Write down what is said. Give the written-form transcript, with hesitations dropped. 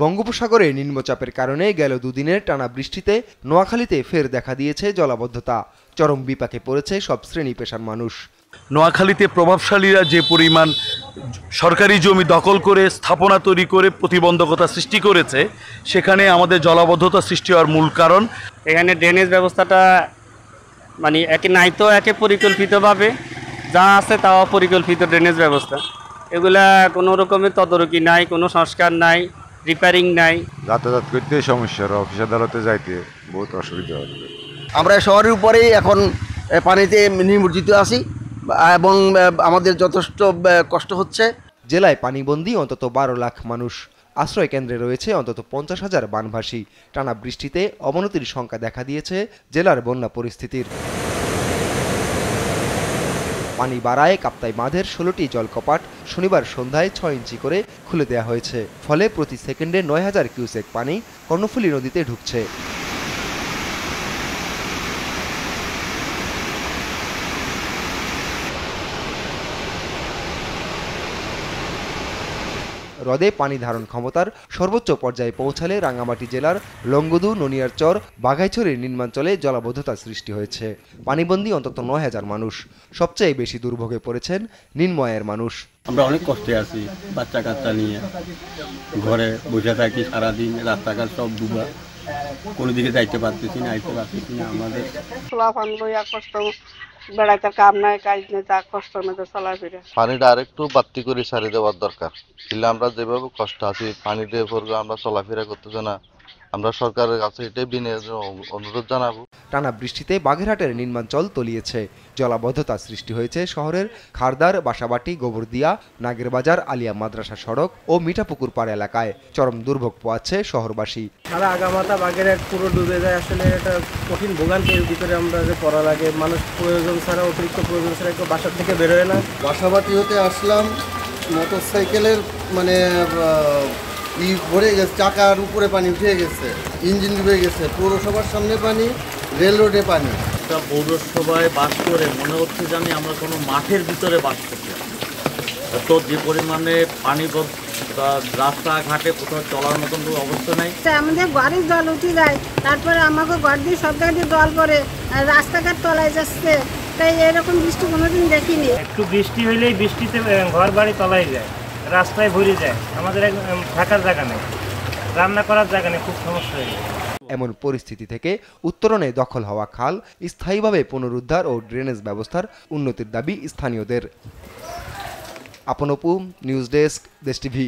বঙ্গোপসাগরে নিম্নচাপের কারণে গেল দুদিনের টানা বৃষ্টিতে নোয়াখালীতে ফের দেখা দিয়েছে জলাবদ্ধতা। চরম বিপাকে পড়েছে সব শ্রেণী পেশার মানুষ। নোয়াখালীতে প্রভাবশালীরা যে পরিমাণ সরকারি জমি দখল করে স্থাপনা তৈরি করে প্রতিবন্ধকতা সৃষ্টি করেছে, সেখানে আমাদের জলাবদ্ধতা সৃষ্টি হওয়ার মূল কারণ। এখানে ড্রেনেজ ব্যবস্থাটা মানে একে নাই তো একে পরিকল্পিতভাবে যা আছে তাও পরিকল্পিত ড্রেনেজ ব্যবস্থা, এগুলা কোনো রকমের তদারকি নাই, কোনো সংস্কার নাই, রিপেয়ারিং নাই। যাতায়াত করতে সমস্যা, অফিস আদালতে যাইতে বহুত অসুবিধা হচ্ছে। আমরা শহরের উপরেই এখন পানিতে নিমজ্জিত আছি এবং আমাদের যথেষ্ট কষ্ট হচ্ছে। জেলায় পানিবন্দী অন্তত 12 লাখ মানুষ। আশ্রয় কেন্দ্রে রয়েছে অন্তত 50,000 বানভাসী। টানা বৃষ্টিতে অবনতির সংখ্যা দেখা দিয়েছে জেলার বন্যা পরিস্থিতির। পানি বাড়ায় কাপ্তাই বাঁধের 16টি জলকপাট শনিবার সন্ধ্যায় 6 ইঞ্চি করে খুলে দেওয়া হয়েছে। ফলে প্রতি সেকেন্ডে 9000 কিউসেক পানি কর্ণফুলী নদীতে ঢুকছে। হ্রদে পানি ধারণ ক্ষমতার সর্বোচ্চ পর্যায়ে পৌঁছালে রাঙ্গামাটি জেলার লংগদু, ননিয়ারচর, বাঘাইছড়ির নিম্নাঞ্চলে জলাবদ্ধতা সৃষ্টি হয়েছে। পানিবন্দী অন্তত 9000 মানুষ। সবচেয়ে বেশি দুর্ভোগে পড়েছেন নিম্নআয়ের মানুষ। আমরা অনেক কষ্টে আছি, বাচ্চা কাচ্চা নিয়ে ঘরে বসে থাকি সারাদিন, রাস্তাঘাট সব ডুবা, কোনো দিকে যাইতে পারতেছি না, আইতে পারতেছি না। আমাদের কষ্ট, বেড়াইতে কাম নাই, কাজ নেই, তা কষ্টের মধ্যে চলাফেরা। পানিটা আরেকটু বাড়তি করে ছাড়িয়ে দেওয়ার দরকার। কিন্তু আমরা যেভাবে কষ্ট আছি, পানি দিয়ে পড়বে, আমরা চলাফেরা করতেছি না। আমরা সরকারের কাছে এটাই বিনয়ের অনুরোধ জানাবো। টানা বৃষ্টিতে বাগেরহাটের নিম্নাঞ্চল তলিয়েছে। জলাবদ্ধতা সৃষ্টি হয়েছে শহরের খারদার, বাসাবাটি, গোবরদিয়া, নাগেরবাজার, আলিয়া মাদ্রাসা সড়ক ও মিঠাপুকুর পাড় এলাকায়। চরম দুর্ভোগ পোয়াচ্ছে শহরবাসী। সারা আগামাথা বাগেরহাট পুরো ডুবে যায়। আসলে এটা কঠিন ভোগান্তির ভিতরে আমরা যে পড়া লাগে। মানুষ প্রয়োজন ছাড়া, অতিরিক্ত প্রয়োজন ছাড়া কেউ বাসার থেকে বেরোয় না। বাসাবাটি হতে আসলাম, মোটর সাইকেলের মানে ভরে গেছে, চাকার উপরে পানি উঠে গেছে, ইঞ্জিন ডুবে গেছে, পৌরসভার সামনে পানি, রেল রোডে পানি। পৌরসভায় বাস করে মনে হচ্ছে জানি আমরা কোনো মাঠের ভিতরে বাস করছি। তো যে পরিমাণে পানি রাস্তাঘাটে কোথাও চলার মতন অবস্থা নাই। আমাদের ঘরের জল উঠে যায়, তারপরে আমাকে ঘর দিয়ে সব জায়গায় জল পড়ে, রাস্তাঘাট তলায় যাচ্ছে। তাই এরকম বৃষ্টি কোনোদিন দেখিনি। একটু বৃষ্টি হইলেই বৃষ্টিতে ঘর বাড়ি তলায় যায়, রাস্তায় ভরে যায়। আমাদের থাকার জায়গা নেই, রান্না করার জায়গা নেই, খুব সমস্যা হয়ে যায়। এমন পরিস্থিতি থেকে উত্তরণে দখল হওয়া খাল স্থায়ীভাবে পুনরুদ্ধার ও ড্রেনেজ ব্যবস্থার উন্নতির দাবি স্থানীয়দের। আপন অপু, নিউজ ডেস্ক, দেশ টিভি।